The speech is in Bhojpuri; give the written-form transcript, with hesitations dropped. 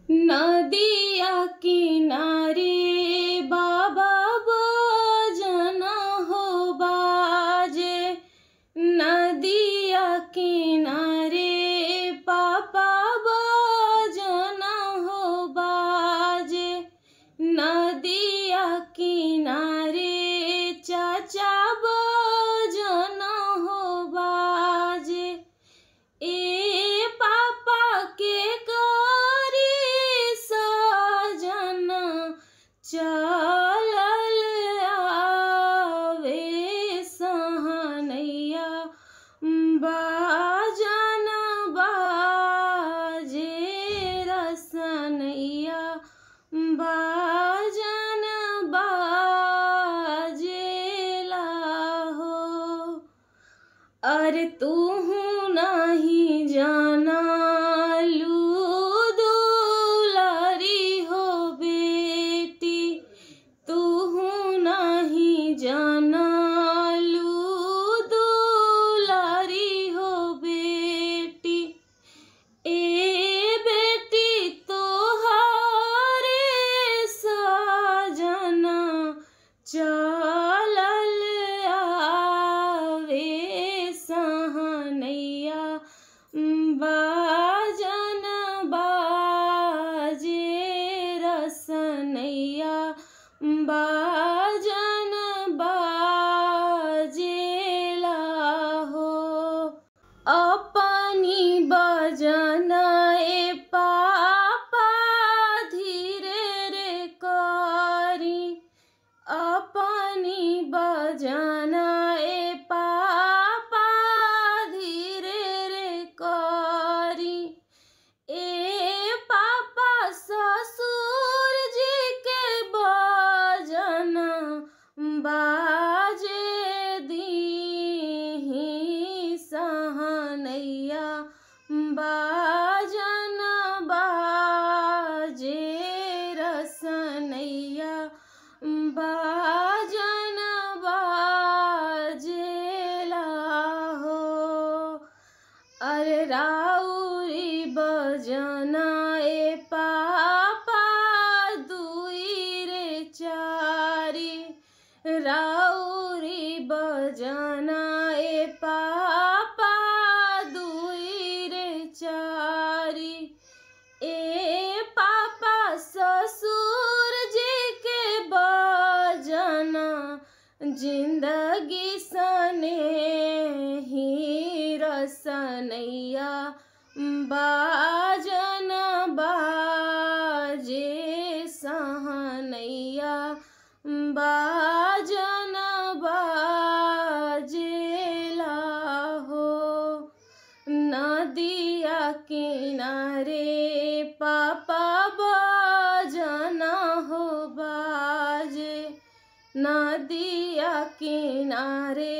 नदिया किनारे बाबा बजना हो बाजे, नदिया किनारे पापा बजना हो बाजे, नदिया किनारे चाचा बजना हो बाजे। ए पापा के करी सजना चलल आवे सहनैया बाजन बाजे रसनैया बाजन बाजेला हो। अरे तू नहीं जाना लू दुलारी हो बेटी, तू नहीं जाना लू दुलारी हो बेटी। ए बेटी तोहारे सजना चलल आवे सहनैया बाजन बाजे रसनैया बाजन बाजेला हो। अपनी बजन ए पापा धीरे रे करी, अपनी बजन ए पापा धीरे रे करी। ए पापा ससुर जी के बजन बाजे दीही सहनैया बाजन बाजे रसनैया बाजन बाजेला हो। अरे राउरी बजना ए पापा दुई रे चारी, राउरी बजना ए पापा दुई रे चारी। ए पापा ससुर जी के बजना जिंदगी सने ही रसनैया बाजन बाजे सहनैया बाजन बाजेला हो। नदिया किनारे पापा बजना हो बाजे, नदिया किनारे